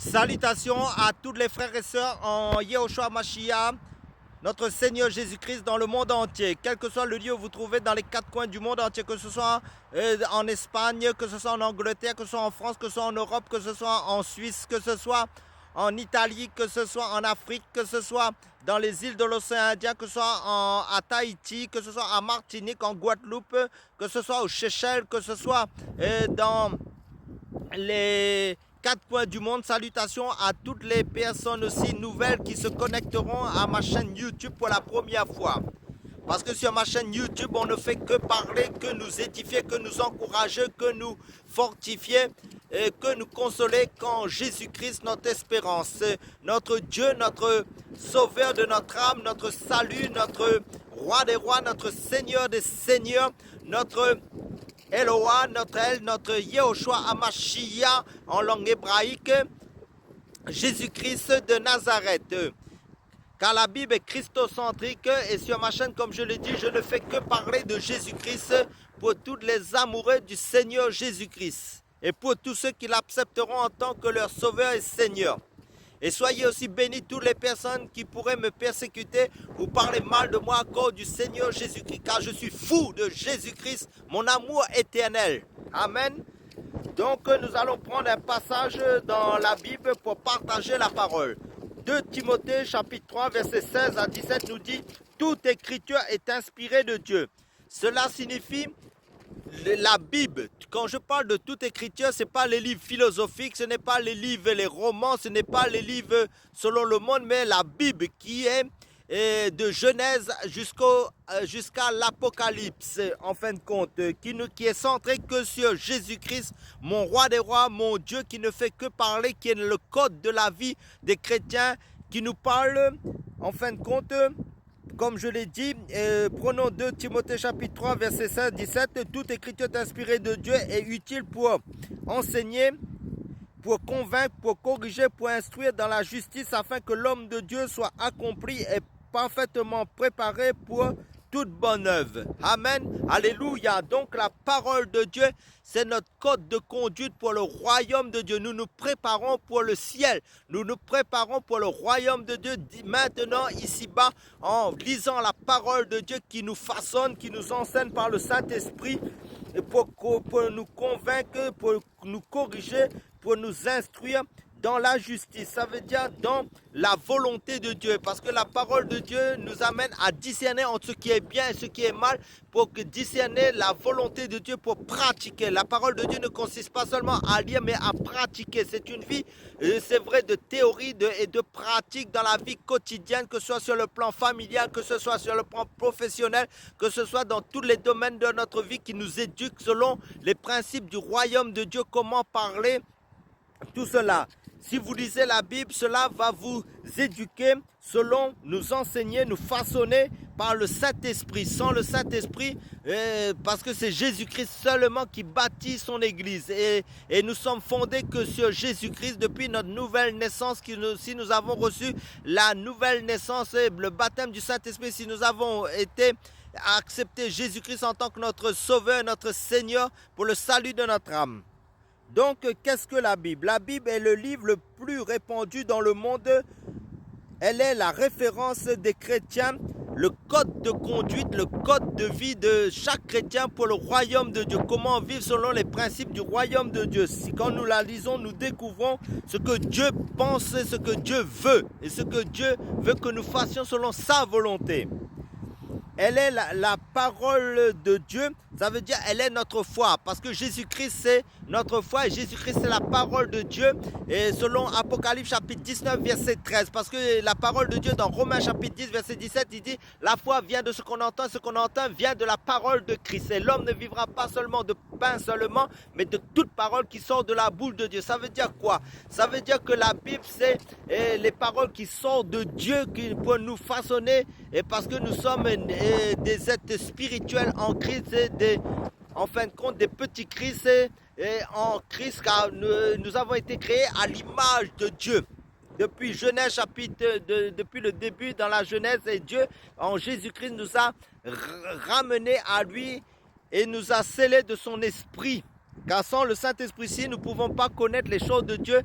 Salutations à tous les frères et sœurs en Yehoshua Mashiach, notre Seigneur Jésus-Christ dans le monde entier. Quel que soit le lieu où vous vous trouvez dans les quatre coins du monde entier, que ce soit en Espagne, que ce soit en Angleterre, que ce soit en France, que ce soit en Europe, que ce soit en Suisse, que ce soit en Italie, que ce soit en Afrique, que ce soit dans les îles de l'océan Indien, que ce soit à Tahiti, que ce soit à Martinique, en Guadeloupe, que ce soit aux Seychelles, que ce soit dans les quatre coins du monde. Salutations à toutes les personnes aussi nouvelles qui se connecteront à ma chaîne YouTube pour la première fois. Parce que sur ma chaîne YouTube, on ne fait que parler, que nous édifier, que nous encourager, que nous fortifier, que nous consoler quand Jésus-Christ, notre espérance, notre Dieu, notre sauveur de notre âme, notre salut, notre roi des rois, notre Seigneur des seigneurs, notre Eloah, notre Yehoshua Hamashiach en langue hébraïque, Jésus-Christ de Nazareth. Car la Bible est christocentrique et sur ma chaîne, comme je l'ai dit, je ne fais que parler de Jésus-Christ pour tous les amoureux du Seigneur Jésus-Christ et pour tous ceux qui l'accepteront en tant que leur sauveur et Seigneur. Et soyez aussi bénis toutes les personnes qui pourraient me persécuter ou parler mal de moi à cause du Seigneur Jésus-Christ, car je suis fou de Jésus-Christ, mon amour éternel. Amen. Donc nous allons prendre un passage dans la Bible pour partager la parole. 2 Timothée chapitre 3 verset 16 à 17 nous dit « Toute écriture est inspirée de Dieu ». Cela signifie la Bible. Quand je parle de toute écriture, ce n'est pas les livres philosophiques, ce n'est pas les livres et les romans, ce n'est pas les livres selon le monde, mais la Bible qui est de Genèse jusqu'à l'Apocalypse, en fin de compte, qui est centré que sur Jésus-Christ, mon roi des rois, mon Dieu, qui ne fait que parler, qui est le code de la vie des chrétiens, qui nous parle, en fin de compte, comme je l'ai dit, prenons 2 Timothée chapitre 3 verset 16-17, toute écriture inspirée de Dieu est utile pour enseigner, pour convaincre, pour corriger, pour instruire dans la justice, afin que l'homme de Dieu soit accompli et parfaitement préparé pour toute bonne œuvre. Amen. Alléluia. Donc la parole de Dieu, c'est notre code de conduite pour le royaume de Dieu. Nous nous préparons pour le ciel. Nous nous préparons pour le royaume de Dieu maintenant, ici-bas, en lisant la parole de Dieu qui nous façonne, qui nous enseigne par le Saint-Esprit, pour nous convaincre, pour nous corriger, pour nous instruire dans la justice, ça veut dire dans la volonté de Dieu, parce que la parole de Dieu nous amène à discerner entre ce qui est bien et ce qui est mal, pour discerner la volonté de Dieu, pour pratiquer. La parole de Dieu ne consiste pas seulement à lire, mais à pratiquer. C'est une vie, c'est vrai, de théorie et de pratique dans la vie quotidienne, que ce soit sur le plan familial, que ce soit sur le plan professionnel, que ce soit dans tous les domaines de notre vie, qui nous éduquent selon les principes du royaume de Dieu, comment parler, tout cela. Si vous lisez la Bible, cela va vous éduquer selon, nous enseigner, nous façonner par le Saint-Esprit. Sans le Saint-Esprit, parce que c'est Jésus-Christ seulement qui bâtit son Église. Et nous sommes fondés que sur Jésus-Christ depuis notre nouvelle naissance. Si nous avons reçu la nouvelle naissance et le baptême du Saint-Esprit, si nous avons été accepté Jésus-Christ en tant que notre Sauveur, notre Seigneur, pour le salut de notre âme. Donc, qu'est-ce que la Bible? La Bible est le livre le plus répandu dans le monde. Elle est la référence des chrétiens, le code de conduite, le code de vie de chaque chrétien pour le royaume de Dieu. Comment vivre selon les principes du royaume de Dieu. Quand nous la lisons, nous découvrons ce que Dieu pense, ce que Dieu veut et ce que Dieu veut que nous fassions selon sa volonté. Elle est la parole de Dieu, ça veut dire elle est notre foi, parce que Jésus-Christ c'est notre foi et Jésus-Christ c'est la parole de Dieu, et selon Apocalypse chapitre 19 verset 13, parce que la parole de Dieu dans Romains chapitre 10 verset 17, il dit la foi vient de ce qu'on entend vient de la parole de Christ, et l'homme ne vivra pas seulement de pain seulement, mais de toute parole qui sort de la bouche de Dieu. Ça veut dire quoi? Ça veut dire que la Bible c'est les paroles qui sortent de Dieu qui pour nous façonner, et parce que nous sommes des êtres spirituels en Christ, en fin de compte des petits Christ en Christ, car nous avons été créés à l'image de Dieu. Depuis Genèse chapitre, depuis le début dans la Genèse, et Dieu en Jésus-Christ nous a ramenés à lui et nous a scellés de son esprit. Car sans le Saint-Esprit, nous ne pouvons pas connaître les choses de Dieu,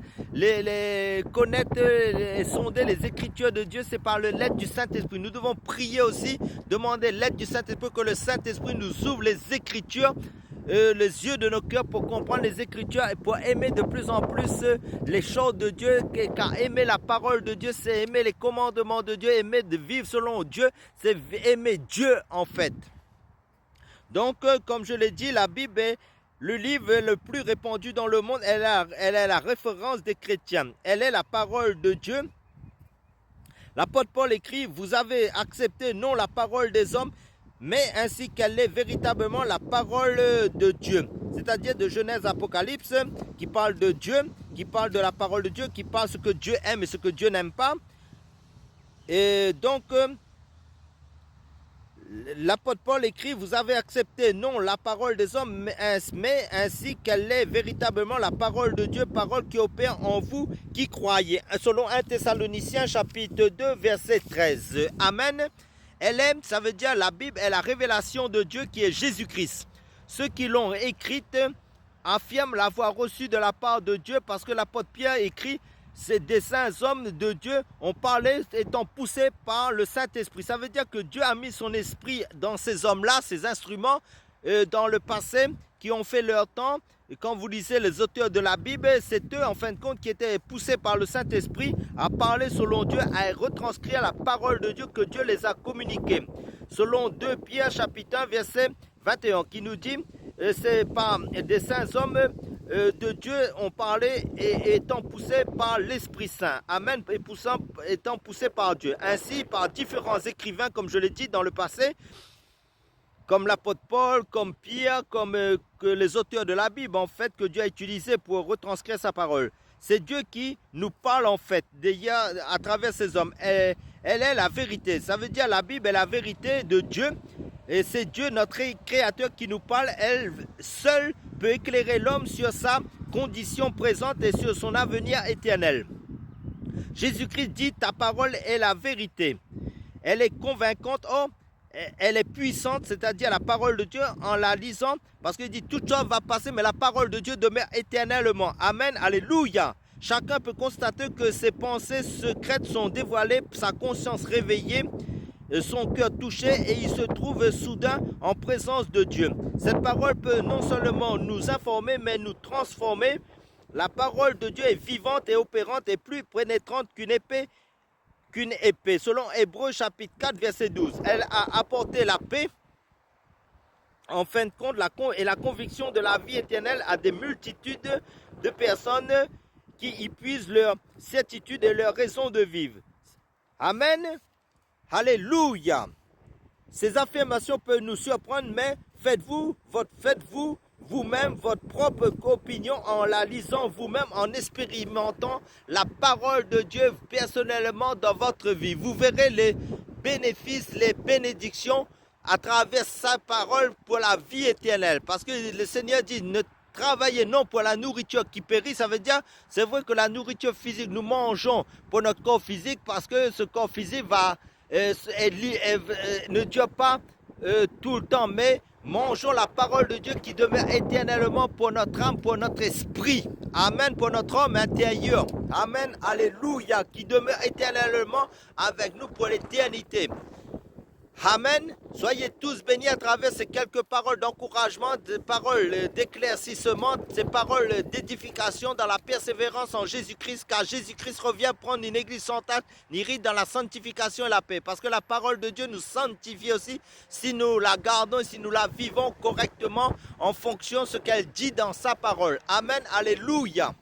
connaître, sonder les Écritures de Dieu, c'est par l'aide du Saint-Esprit. Nous devons prier aussi, demander l'aide du Saint-Esprit, que le Saint-Esprit nous ouvre les Écritures, les yeux de nos cœurs pour comprendre les Écritures et pour aimer de plus en plus les choses de Dieu. Car aimer la parole de Dieu, c'est aimer les commandements de Dieu, aimer de vivre selon Dieu, c'est aimer Dieu en fait. Donc, comme je l'ai dit, la Bible est le livre le plus répandu dans le monde. Elle est la référence des chrétiens. Elle est la parole de Dieu. L'apôtre Paul écrit, vous avez accepté non la parole des hommes, mais ainsi qu'elle est véritablement la parole de Dieu. C'est-à-dire de Genèse à Apocalypse, qui parle de Dieu, qui parle de la parole de Dieu, qui parle ce que Dieu aime et ce que Dieu n'aime pas. Et donc, l'apôtre Paul écrit, vous avez accepté non la parole des hommes, mais ainsi qu'elle est véritablement la parole de Dieu, parole qui opère en vous qui croyez. Selon 1 Thessaloniciens chapitre 2 verset 13. Amen. Elle est, ça veut dire la Bible est la révélation de Dieu qui est Jésus-Christ. Ceux qui l'ont écrite affirment l'avoir reçue de la part de Dieu parce que l'apôtre Pierre écrit, des saints hommes de Dieu ont parlé étant poussés par le Saint-Esprit. Ça veut dire que Dieu a mis son esprit dans ces hommes-là, ces instruments dans le passé qui ont fait leur temps. Et quand vous lisez les auteurs de la Bible, c'est eux en fin de compte qui étaient poussés par le Saint-Esprit à parler selon Dieu, à retranscrire la parole de Dieu que Dieu les a communiquées. Selon 2 Pierre chapitre 1 verset 21 qui nous dit, c'est par des saints hommes de Dieu ont parlé et étant poussés par l'Esprit Saint. Amen. Et étant poussés par Dieu. Ainsi, par différents écrivains, comme je l'ai dit dans le passé, comme l'apôtre Paul, comme Pierre, comme que les auteurs de la Bible, en fait, que Dieu a utilisé pour retranscrire sa parole. C'est Dieu qui nous parle, en fait, à travers ces hommes. Elle est la vérité. Ça veut dire la Bible est la vérité de Dieu. Et c'est Dieu, notre Créateur, qui nous parle. Elle seule peut éclairer l'homme sur sa condition présente et sur son avenir éternel. Jésus-Christ dit, ta parole est la vérité. Elle est convaincante, elle est puissante, c'est-à-dire la parole de Dieu en la lisant, parce qu'il dit, toute chose va passer, mais la parole de Dieu demeure éternellement. Amen, alléluia. Chacun peut constater que ses pensées secrètes sont dévoilées, sa conscience réveillée, son cœur touché et il se trouve soudain en présence de Dieu. Cette parole peut non seulement nous informer mais nous transformer. La parole de Dieu est vivante et opérante et plus pénétrante qu'une épée. Selon Hébreux chapitre 4 verset 12, elle a apporté la paix en fin de compte et la conviction de la vie éternelle à des multitudes de personnes qui y puisent leur certitude et leur raison de vivre. Amen. Alléluia. Ces affirmations peuvent nous surprendre, mais faites-vous vous-même votre propre opinion en la lisant vous-même, en expérimentant la parole de Dieu personnellement dans votre vie. Vous verrez les bénéfices, les bénédictions à travers sa parole pour la vie éternelle. Parce que le Seigneur dit, ne travaillez non pour la nourriture qui périt, ça veut dire, c'est vrai que la nourriture physique, nous mangeons pour notre corps physique parce que ce corps physique ne dure pas tout le temps, mais mangeons la parole de Dieu qui demeure éternellement pour notre âme, pour notre esprit. Amen, pour notre homme intérieur. Amen, alléluia, qui demeure éternellement avec nous pour l'éternité. Amen. Soyez tous bénis à travers ces quelques paroles d'encouragement, des paroles d'éclaircissement, ces paroles d'édification dans la persévérance en Jésus-Christ, car Jésus-Christ revient prendre une église sans tache ni ride dans la sanctification et la paix. Parce que la parole de Dieu nous sanctifie aussi si nous la gardons et si nous la vivons correctement en fonction de ce qu'elle dit dans sa parole. Amen. Alléluia.